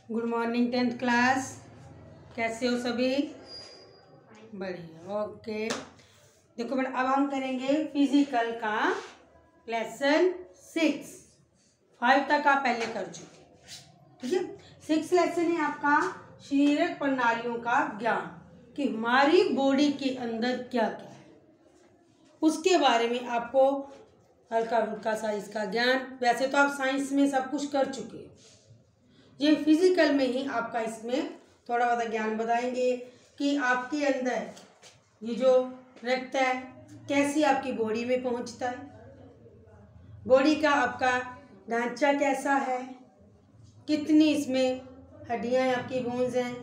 Good morning 10th class. कैसे हो सभी? बढ़िया, ओके। देखो बेटा, अब हम करेंगे फिजिकल का लेसन 6। 5 तक आप पहले कर चुके, ठीक है। 6 लेसन है आपका शारीरिक प्रणालियों का ज्ञान, कि हमारी बॉडी के अंदर क्या क्या है, उसके बारे में आपको हल्का फुल्का सा इसका ज्ञान। वैसे तो आप साइंस में सब कुछ कर चुके हो, ये फिजिकल में ही आपका इसमें थोड़ा बहुत ज्ञान बताएंगे कि आपके अंदर ये जो रक्त है कैसी आपकी बॉडी में पहुंचता है, बॉडी का आपका ढांचा कैसा है, कितनी इसमें हड्डियां आपकी बोन्स हैं,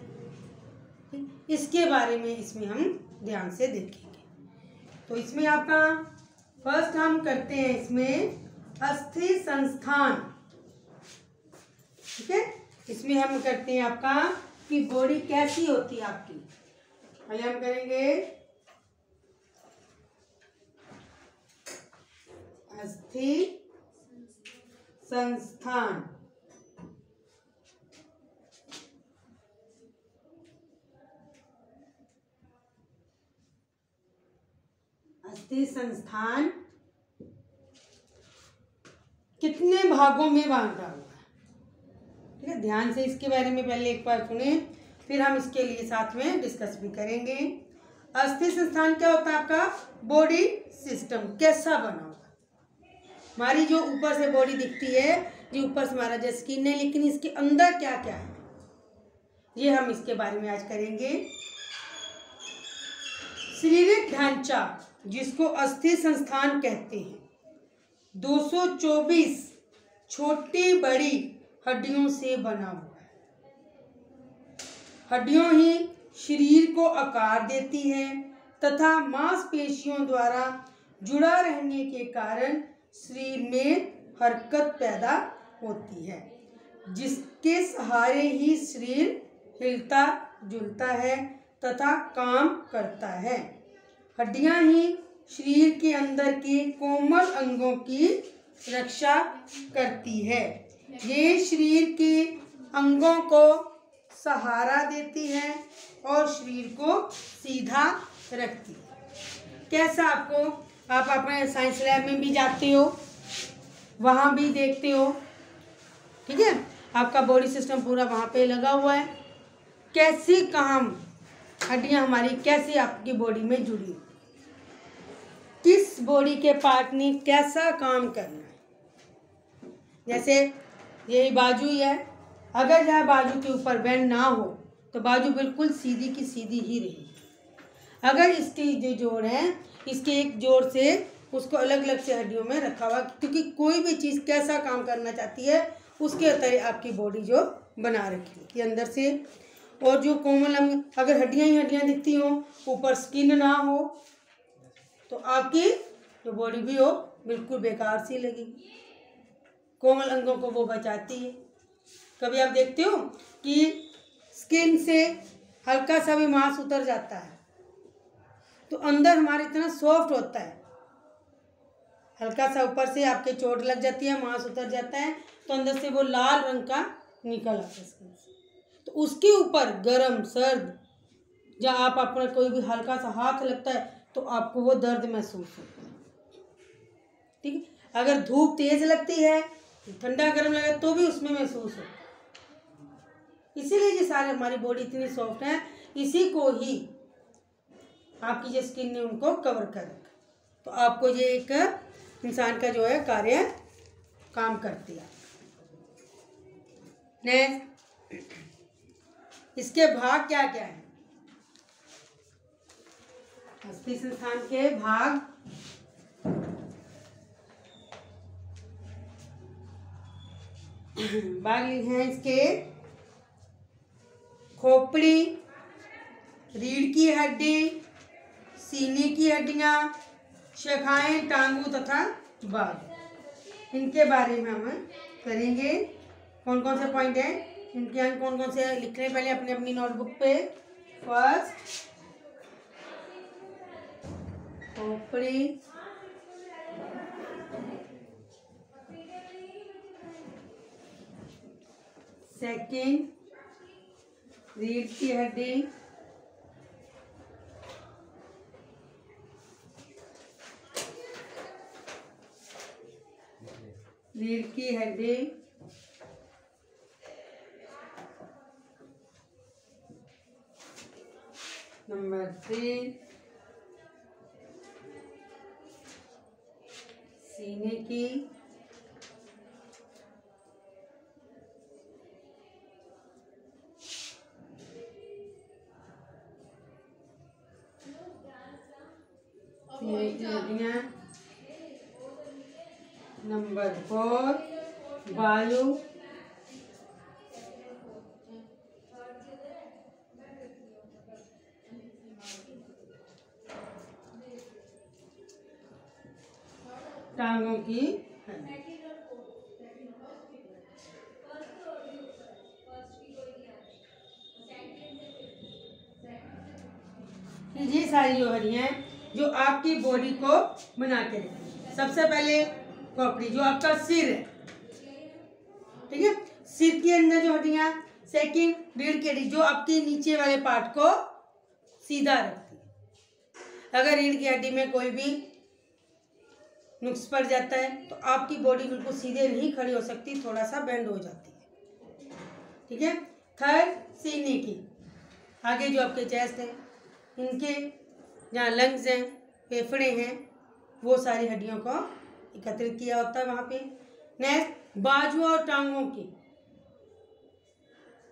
इसके बारे में इसमें हम ध्यान से देखेंगे। तो इसमें आपका फर्स्ट हम करते हैं इसमें अस्थि संस्थान, ठीक है। इसमें हम करते हैं आपका कि बॉडी कैसी होती है आपकी। पहले हम करेंगे अस्थि संस्थान। अस्थि संस्थान कितने भागों में बांटा हुआ है, ठीक है। ध्यान से इसके बारे में पहले एक बार सुने, फिर हम इसके लिए साथ में डिस्कस भी करेंगे। अस्थि संस्थान क्या होता है आपका? बॉडी सिस्टम कैसा बना हुआ, हमारी जो ऊपर से बॉडी दिखती है, जो ऊपर से हमारा जो स्किन है, लेकिन इसके अंदर क्या क्या है, ये हम इसके बारे में आज करेंगे। शारीरिक ढांचा जिसको अस्थि संस्थान कहते हैं, 224 छोटी बड़ी हड्डियों से बना हुआ है। हड्डियों ही शरीर को आकार देती है तथा मांसपेशियों द्वारा जुड़ा रहने के कारण शरीर में हरकत पैदा होती है, जिसके सहारे ही शरीर हिलता जुलता है तथा काम करता है। हड्डियां ही शरीर के अंदर के कोमल अंगों की रक्षा करती है। ये शरीर के अंगों को सहारा देती है और शरीर को सीधा रखती है। कैसा आपको, आप अपने साइंस लैब में भी जाते हो, वहाँ भी देखते हो, ठीक है। आपका बॉडी सिस्टम पूरा वहाँ पे लगा हुआ है, कैसी काम हड्डियाँ हमारी कैसे आपकी बॉडी में जुड़ी, किस बॉडी के पार्ट ने कैसा काम करना है। जैसे यही बाजू ही है, अगर यह बाजू के ऊपर बेंड ना हो तो बाजू बिल्कुल सीधी की सीधी ही रहेगी। अगर इसके जो जोड़ है, इसके एक जोड़ से उसको अलग अलग से हड्डियों में रखा हुआ, क्योंकि कोई भी चीज़ कैसा काम करना चाहती है उसके तरह आपकी बॉडी जो बना रखी है कि अंदर से। और जो कोमल अंग, अगर हड्डियाँ ही हड्डियाँ दिखती हों, ऊपर स्किन ना हो, तो आपकी जो बॉडी भी हो बिल्कुल बेकार सी लगेगी। कोमल अंगों को वो बचाती है। कभी आप देखते हो कि स्किन से हल्का सा भी मांस उतर जाता है तो अंदर हमारा इतना सॉफ्ट होता है, हल्का सा ऊपर से आपके चोट लग जाती है, मांस उतर जाता है तो अंदर से वो लाल रंग का निकल आता है स्किन से। तो उसके ऊपर गरम सर्द, जब आप अपना कोई भी हल्का सा हाथ लगता है तो आपको वो दर्द महसूस होता है, ठीक है। अगर धूप तेज लगती है, ठंडा गर्म लगे तो भी उसमें महसूस होता है। इसीलिए ये सारे हमारी बॉडी इतनी सॉफ्ट है, इसी को ही आपकी जो स्किन ने उनको कवर कर रखा। तो आपको ये एक इंसान का जो है कार्य काम करती है। नेक्स्ट, इसके भाग क्या क्या है? अस्थि संस्थान के भाग हैं इसके खोपड़ी, रीढ़ की हड्डी, सीने की हड्डियां, शाखाएं, टांगू तथा बाल। इनके बारे में हम करेंगे। कौन कौन से पॉइंट हैं इनके, हम कौन कौन से लिख रहे हैं पहले अपने अपनी नोटबुक पे। फर्स्ट खोपड़ी, सेकंड रीढ़ की हड्डी, रीढ़ की हड्डी, नंबर 3 सीने की, सीने की हड्डियाँ, नंबर 4 वायु, टांगों की हड्डी। ये सारी जो हड्डियाँ हैं जो आपकी बॉडी को बना के रखती है। सबसे पहले खोपड़ी जो आपका सिर है, ठीक है, सिर के अंदर जो हड्डियाँ। सेकंड रीढ़ की हड्डी जो आपके नीचे वाले पार्ट को सीधा रखती है। अगर रीढ़ की हड्डी में कोई भी नुक्स पड़ जाता है तो आपकी बॉडी बिल्कुल सीधे नहीं खड़ी हो सकती, थोड़ा सा बेंड हो जाती है, ठीक है। थर्ड सीने की, आगे जो आपके चेस्ट है, इनके जहाँ लंग्स हैं, फेफड़े हैं, वो सारी हड्डियों को एकत्रित किया होता है वहाँ पे। नेक्स्ट बाजू और टांगों की,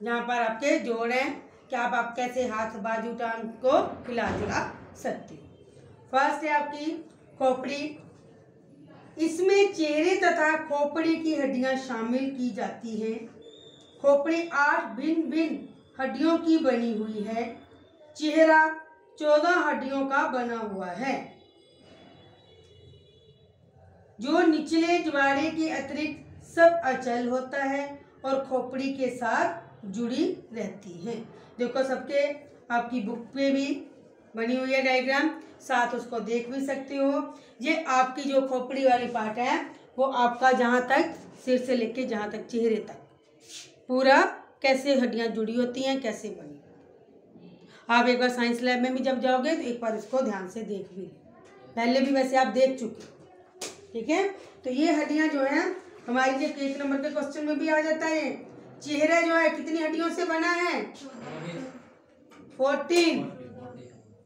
जहाँ पर आपके जोड़ हैं, क्या आप कैसे हाथ बाजू टांग को हिला जुला सकते हो। फर्स्ट है आपकी खोपड़ी, इसमें चेहरे तथा खोपड़ी की हड्डियां शामिल की जाती हैं। खोपड़ी 8 भिन्न भिन्न हड्डियों की बनी हुई है। चेहरा 14 हड्डियों का बना हुआ है, जो निचले जबाड़े के अतिरिक्त सब अचल होता है और खोपड़ी के साथ जुड़ी रहती है। देखो सबके आपकी बुक पे भी बनी हुई है डायग्राम, साथ उसको देख भी सकते हो। ये आपकी जो खोपड़ी वाली पार्ट है वो आपका जहाँ तक सिर से लेके जहाँ तक चेहरे तक पूरा कैसे हड्डियाँ जुड़ी होती हैं, कैसे बनी। आप एक बार साइंस लैब में भी जब जाओगे तो एक बार इसको ध्यान से देख भी, पहले भी वैसे आप देख चुके, ठीक है। तो ये हड्डियाँ जो हैं हमारी जो 1 नंबर के क्वेश्चन में भी आ जाता है। चेहरा जो है कितनी हड्डियों से बना है? 14।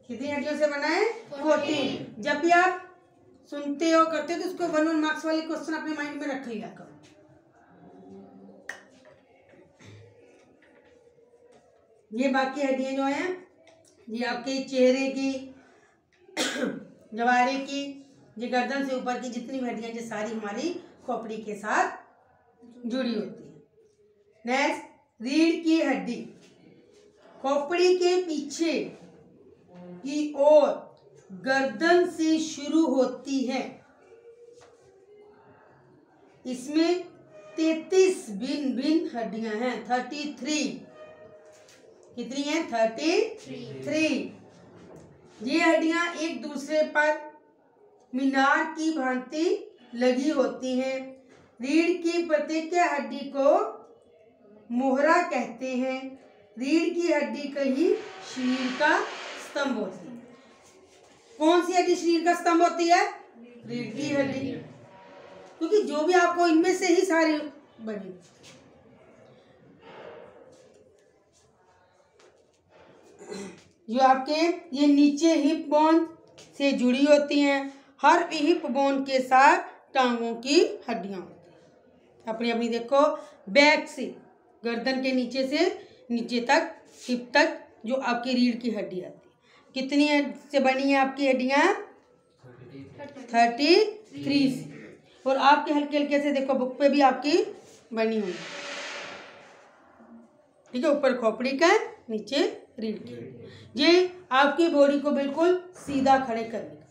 कितनी हड्डियों से बना है? 14। जब भी आप सुनते हो करते हो तो उसको 1 मार्क्स वाली क्वेश्चन अपने माइंड में रख लिया करो। ये बाकी हड्डियां जो हैं ये आपके चेहरे की, जबाड़े की, ये गर्दन से ऊपर की जितनी भी हड्डियां ये सारी हमारी खोपड़ी के साथ जुड़ी होती है। नेक्स्ट रीढ़ की हड्डी, खोपड़ी के पीछे की ओर गर्दन से शुरू होती है। इसमें 33 भिन्न भिन्न हड्डियां हैं। 33 कितनी है? 33। ये हड्डियां एक दूसरे पर मीनार की भांति लगी होती हैं। रीढ़ की प्रत्येक हड्डी को मोहरा कहते हैं। रीढ़ की हड्डी कहीं शरीर का स्तंभ होती है। कौन सी हड्डी शरीर का स्तंभ होती है? रीढ़ की हड्डी, क्योंकि जो भी आपको इनमें से ही सारी बनी। जो आपके ये नीचे हिप बोन से जुड़ी होती हैं। हर हिप बोन के साथ टांगों की हड्डियां होती हैं अपनी अपनी। देखो बैक से गर्दन के नीचे से नीचे तक हिप तक जो आपकी रीढ़ की हड्डी आती है। कितनी से बनी है आपकी हड्डियां? 33 से। और आपके हल्के हल्के से देखो बुक पे भी आपकी बनी हुई, ठीक है। ऊपर खोपड़ी का, नीचे रीढ़ की। ये आपकी बॉडी को बिल्कुल सीधा खड़े करने का।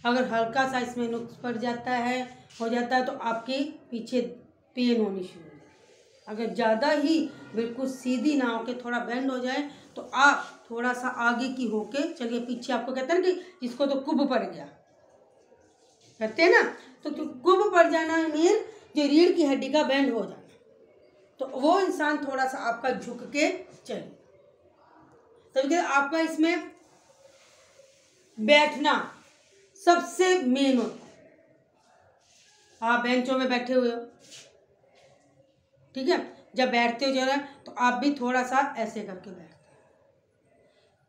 अगर हल्का सा इसमें नुक्स पड़ जाता है, हो जाता है, तो आपकी पीछे पेन होनी शुरू हो जाए। अगर ज़्यादा ही बिल्कुल सीधी ना होके थोड़ा बेंड हो जाए तो आप थोड़ा सा आगे की होके चलिए। पीछे आपको कहते हैं ना कि जिसको तो कुब पड़ गया कहते हैं ना, तो कुब पड़ जाना मीन जो रीढ़ की हड्डी का बेंड हो जाना। तो वो इंसान थोड़ा सा आपका झुक के चले। तभी आपका इसमें बैठना सबसे मेन होता है। आप बेंचों में बैठे हुए हो, ठीक है, जब बैठते हो जो है तो आप भी थोड़ा सा ऐसे करके बैठते हो,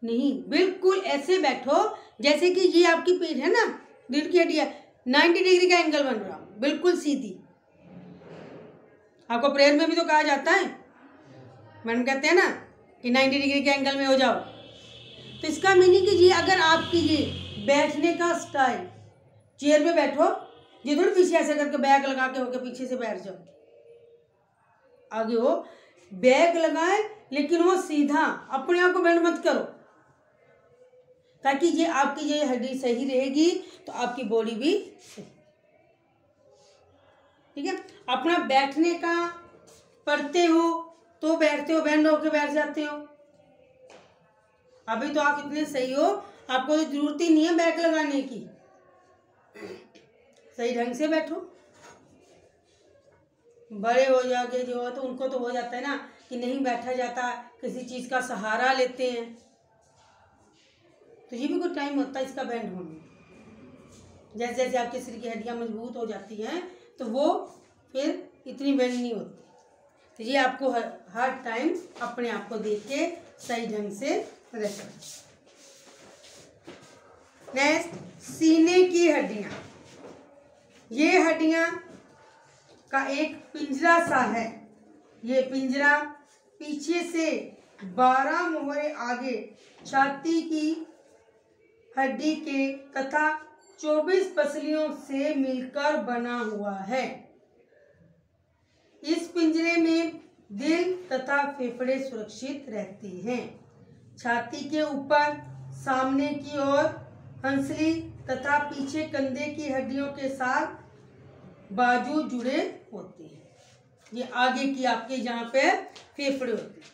नहीं बिल्कुल ऐसे बैठो जैसे कि ये आपकी पीठ है ना, रीढ़ की हड्डी है, 90 डिग्री का एंगल बन रहा, बिल्कुल सीधी। आपको प्रेयर में भी तो कहा जाता है, मैडम कहते हैं ना कि 90 डिग्री के एंगल में हो जाओ। तो इसका मीनिंग कीजिए, अगर आपकी ये बैठने का स्टाइल, चेयर पे बैठो, ये थोड़ी पीछे ऐसे करके बैग लगा के होके पीछे से बैठ जाओ, आगे हो, बैग लगाए लेकिन वो सीधा, अपने आप को बेंड मत करो, ताकि ये आपकी ये हड्डी सही रहेगी तो आपकी बॉडी भी सही, ठीक है। अपना बैठने का पढ़ते हो तो बैठते हो, बेंड होके बैठ जाते हो। अभी तो आप इतने सही हो, आपको तो जरूरत ही नहीं है बैग लगाने की, सही ढंग से बैठो। बड़े हो जाके जो तो उनको तो हो जाता है ना कि नहीं बैठा जाता, किसी चीज़ का सहारा लेते हैं, तो ये भी कुछ टाइम होता है इसका बैंड होने में। जैसे जैसे आपके शरीर की हड्डियाँ मजबूत हो जाती हैं तो वो फिर इतनी बैंड नहीं होती। तो ये आपको हर टाइम अपने आप को देख के सही ढंग से रखना। नेक्स्ट, सीने की हड्डियाँ। ये हड्डियाँ का एक पिंजरा सा है, ये पिंजरा पीछे से 12 मोहरे आगे छाती की हड्डी के तथा 24 पसलियों से मिलकर बना हुआ है। इस पिंजरे में दिल तथा फेफड़े सुरक्षित रहते हैं। छाती के ऊपर सामने की ओर हंसली तथा पीछे कंधे की हड्डियों के साथ बाजू जुड़े होते हैं। ये आगे की आपके जहाँ पे फेफड़े होते हैं,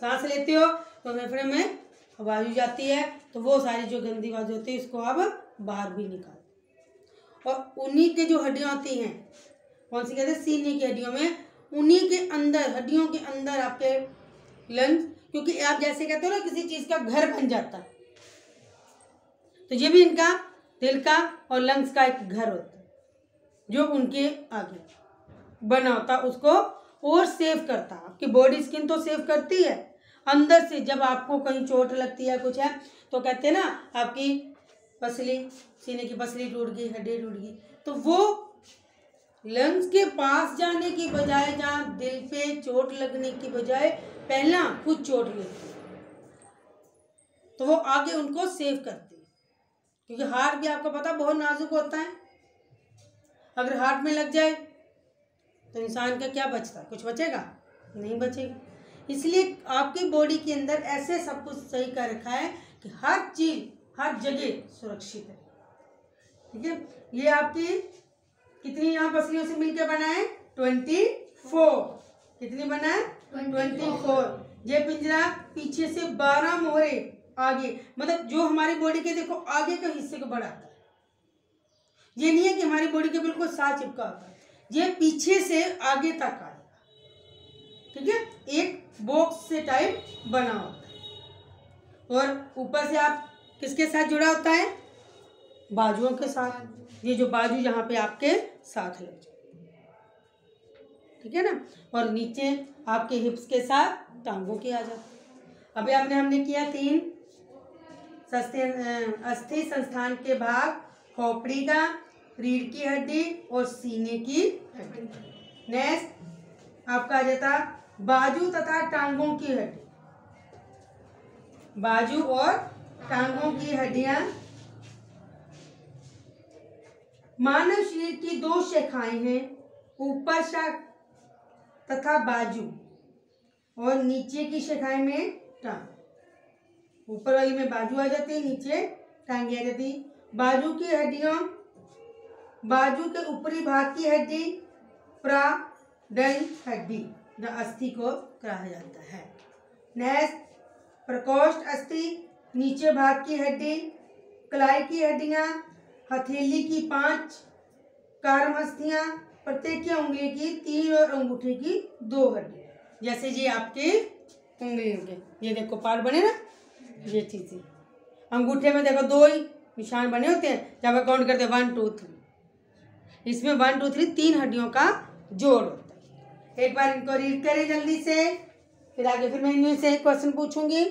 सांस लेते हो तो फेफड़े में बाजू जाती है, तो वो सारी जो गंदी बाजू होती है इसको आप बाहर भी निकाल। और उन्हीं के जो हड्डियाँ होती हैं, कौन सी कहते हैं, सीने की हड्डियों में, उन्हीं के अंदर, हड्डियों के अंदर आपके लंग्स, क्योंकि आप जैसे कहते हो ना किसी चीज़ का घर बन जाता है, तो ये भी इनका दिल का और लंग्स का एक घर होता है जो उनके आगे बना होता है, उसको और सेव करता है। आपकी बॉडी स्किन तो सेव करती है, अंदर से जब आपको कहीं चोट लगती है कुछ है तो कहते हैं ना आपकी पसली, सीने की पसली टूट गई, हड्डी टूट गई, तो वो लंग्स के पास जाने की बजाय, जहाँ दिल पे चोट लगने की बजाय पहला खुद चोट लेती है, तो वो आगे उनको सेव करती है। क्योंकि हार्ट भी आपको पता बहुत नाजुक होता है, अगर हार्ट में लग जाए तो इंसान का क्या बचता है, कुछ बचेगा नहीं बचेगा। इसलिए आपकी बॉडी के अंदर ऐसे सब कुछ सही कर रखा है कि हर चीज हर जगह सुरक्षित है, ठीक है। ये आपकी कितनी यहाँ पसलियों से मिलकर बना है, 24। कितनी बना है, 24। ये पिंजरा पीछे से 12 मोहरे आगे, मतलब जो हमारी बॉडी के देखो आगे के हिस्से को बढ़ाता है। ये नहीं है कि हमारी बॉडी के बिल्कुल साथ चिपका होता है, ये पीछे से आगे तक आएगा, ठीक है, एक बॉक्स से टाइप बना होता है। और ऊपर से आप किसके साथ जुड़ा होता है, बाजुओं के साथ। ये जो बाजू यहाँ पे आपके साथ लग जाए, ठीक है ना, और नीचे आपके हिप्स के साथ टांगों के आ जाते। अभी हमने किया 3 अस्थि संस्थान के भाग, खोपड़ी का, रीढ़ की हड्डी और सीने की हड्डी। नेक्स्ट आपका आ जाता बाजू तथा टांगों की हड्डी। बाजू और टांगों की हड्डियां मानव शरीर की 2 शाखाएं हैं, ऊपर शाख तथा बाजू, और नीचे की शाखाएं में टांग। ऊपर वाली में बाजू आ जाती है, नीचे टांगे आ जाती। बाजू की हड्डियों, बाजू के ऊपरी भाग की हड्डी प्रादंड हड्डी, जो अस्थि को कहा जाता है। नेक्स्ट प्रकोष्ठ अस्थि, नीचे भाग की हड्डी, कलाई की हड्डियां, हथेली की 5 कार्म अस्थियां, प्रत्येक की उंगली की 3 और अंगूठे की 2 हड्डी। जैसे ये आपके उंगली हो गए, ये देखो पार्ट बने ना, ये चीज़ें अंगूठे में देखो 2 ही निशान बने होते हैं, जब काउंट करते हैं 1 2 3। इसमें 1 2 3 3 हड्डियों का जोड़ होता है। एक बार इनको रीड करें जल्दी से, फिर आगे फिर मैं इनमें से एक क्वेश्चन पूछूंगी।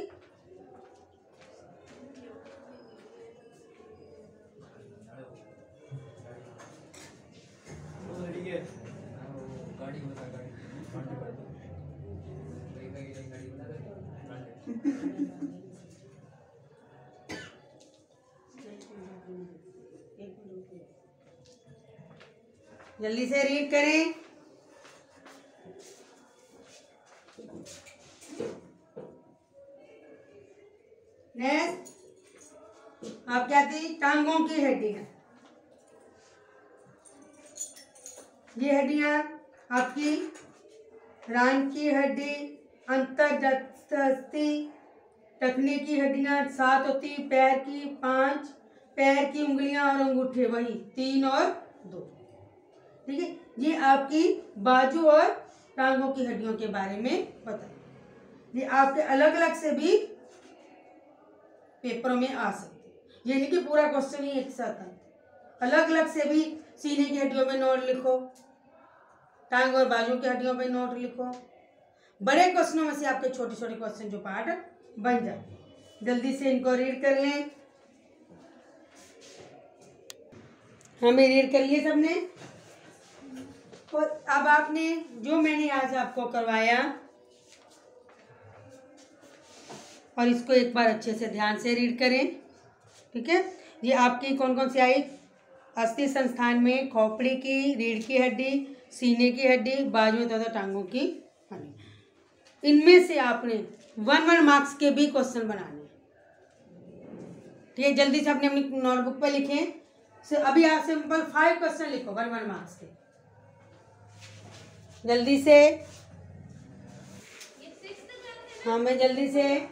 जल्दी से रीड करें। नेक्स्ट आप क्या थी? टांगों की हड्डियां। ये हड्डियां आपकी रान की हड्डी, अंतर्जस्ती, टखने की हड्डियां 7 होती, पैर की 5, पैर की उंगलियां और अंगूठे वही 3 और 2। ठीक है, ये आपकी बाजू और टांगों की हड्डियों के बारे में बताइए। ये आपके अलग अलग से भी पेपरों में आ सकते हैं, ये नहीं कि पूरा क्वेश्चन ही एक साथ है। अलग अलग से भी सीने की हड्डियों में नोट लिखो, टांग और बाजू की हड्डियों में नोट लिखो। बड़े क्वेश्चनों में से आपके छोटे छोटे क्वेश्चन जो पार्ट बन जाए, जल्दी से इनको रीड कर लें। हमें रीड कर लिए सबने। और अब आपने जो मैंने आज आपको करवाया और इसको एक बार अच्छे से ध्यान से रीड करें। ठीक है, ये आपकी कौन कौन सी आई? अस्थि संस्थान में खोपड़ी की, रीढ़ की हड्डी, सीने की हड्डी, बाजू तथा टांगों की हड्डी। इनमें से आपने 1 मार्क्स के भी क्वेश्चन बनाने। ठीक है, जल्दी से आपने अपनी नोटबुक पर लिखें। अभी आप सिंपल 5 क्वेश्चन लिखो 1 मार्क्स के, जल्दी से। हाँ, मैं जल्दी से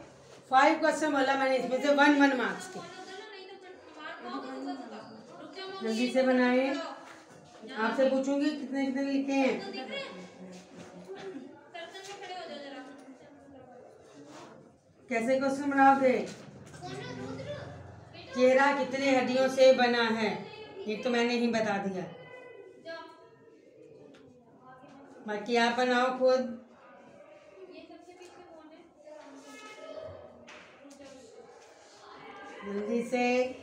5 क्वेश्चन बोला मैंने, इसमें से 1 मार्क्स के जल्दी से बनाए। आपसे पूछूंगी कितने कितने लिखे हैं। कैसे क्वेश्चन बनाओगे? चेहरा कितने हड्डियों से बना है, ये तो मैंने ही बता दिया, बाकी आप बनाओ खुद। जल्दी से।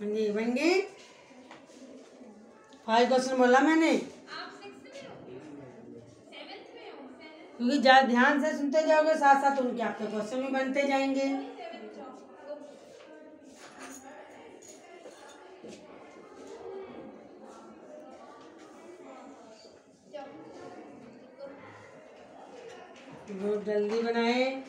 जी बन गए। 5 क्वेश्चन बोला मैंने, क्योंकि ज़्यादा ध्यान से सुनते जाओगे साथ साथ उनके आपके क्वेश्चन भी बनते जाएंगे। बहुत जल्दी बनाए।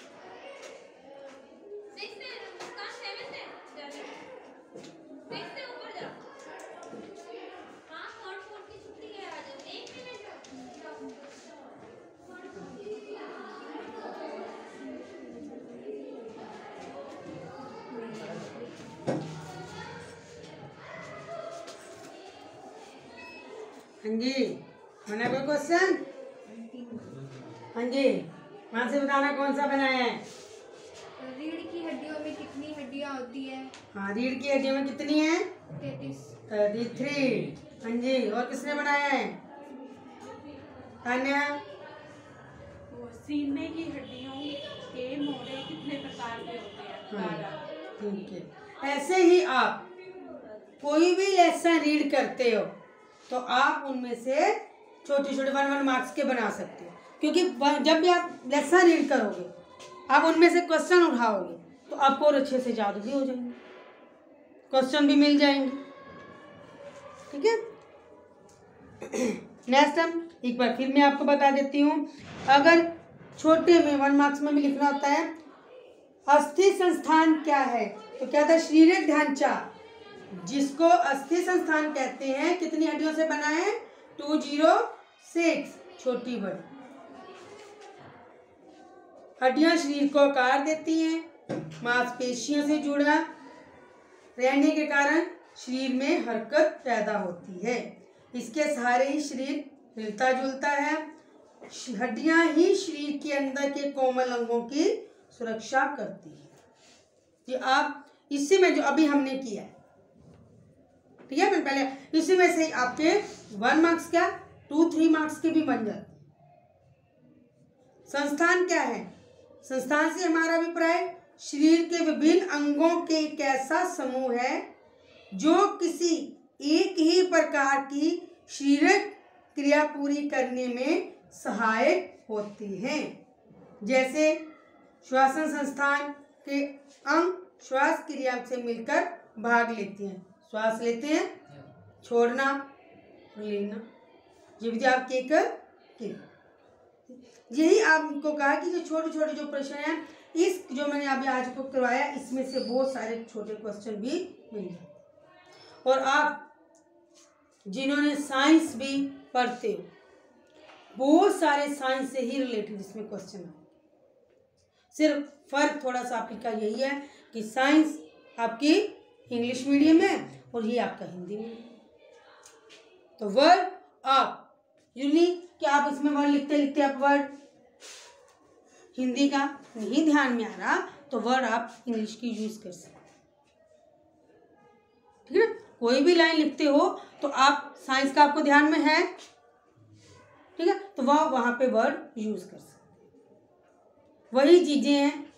हाँ जी, बना कोई क्वेश्चन? हाँ जी, वहाँ से बताना कौन सा बनाया है। रीढ़ की हड्डियों में कितनी हड्डियाँ होती है? हाँ, रीढ़ की हड्डियों में कितनी है? 33। हाँ जी, और किसने बनाया है? तान्या। सीने की हड्डियों के मोड़े कितने प्रकार के होते हैं? हाँ, ठीक है। ऐसे ही आप कोई भी लेसन रीड करते हो तो आप उनमें से छोटे छोटे 1 मार्क्स के बना सकते हो, क्योंकि जब भी आप लेसन रीड करोगे आप उनमें से क्वेश्चन उठाओगे तो आपको और अच्छे से याद भी हो जाएंगे, क्वेश्चन भी मिल जाएंगे। ठीक है, नेक्स्ट टाइम एक बार फिर मैं आपको बता देती हूँ। अगर छोटे में 1 मार्क्स में भी लिखना होता है अस्थि संस्थान क्या है, तो क्या था? शारीरिक ढांचा, जिसको अस्थि संस्थान कहते हैं, कितनी हड्डियों से बना है? 206, छोटी बड़ी। हड्डियां शरीर को आकार देती हैं, मांसपेशियों से जुड़ा रहने के कारण शरीर में हरकत पैदा होती है। इसके सहारे ही शरीर हिलता जुलता है। हड्डियां ही शरीर के अंदर के कोमल अंगों की सुरक्षा करती है। कि आप इसी में जो अभी हमने किया है, ठीक है, पहले इसी में से आपके 1 मार्क्स क्या 2-3 मार्क्स के भी बन जाते। संस्थान क्या है? संस्थान से हमारा अभिप्राय शरीर के विभिन्न अंगों के एक ऐसा समूह है जो किसी एक ही प्रकार की शारीरिक क्रिया पूरी करने में सहायक होती हैं। जैसे श्वसन संस्थान के अंग श्वास क्रिया से मिलकर भाग लेते हैं। श्वास लेते हैं, छोड़ना, लेना, ये भी आपके एक यही आपको कहा कि जो छोटे छोटे जो प्रश्न हैं, इस जो मैंने अभी आज को करवाया, इसमें से बहुत सारे छोटे क्वेश्चन भी मिल जाते। और आप जिन्होंने साइंस भी पढ़ते हो, बहुत सारे साइंस से ही रिलेटेड इसमें क्वेश्चन है। सिर्फ फर्क थोड़ा सा आपका यही है कि साइंस आपकी इंग्लिश मीडियम है और ये आपका हिंदी मीडियम। तो वर्ड आप यूनिक, क्या आप इसमें वर्ड लिखते लिखते आप वर्ड हिंदी का नहीं ध्यान में आ रहा तो वर्ड आप इंग्लिश की यूज कर सकते, ठीक है। कोई भी लाइन लिखते हो तो आप साइंस का आपको ध्यान में है, ठीक है, तो वह वहां पे वर्ड यूज कर सकते। वही चीजें हैं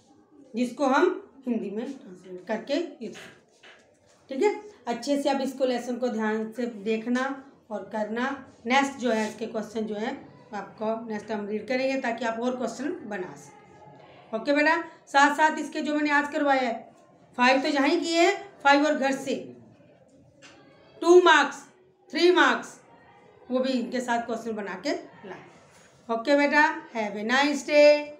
जिसको हम हिंदी में ट्रांसलेट करके यूज करते, ठीक है। अच्छे से अब इसको लेसन को ध्यान से देखना और करना। नेक्स्ट जो है इसके क्वेश्चन जो है आपको नेक्स्ट हम रीड करेंगे ताकि आप और क्वेश्चन बना सकें। ओके बेटा, साथ साथ इसके जो मैंने आज करवाया है 5 तो यहाँ ही किए हैं, 5 और घर से 2 मार्क्स 3 मार्क्स वो भी इनके साथ क्वेश्चन बना के लाए। ओके बेटा, हैव ए नाइस डे।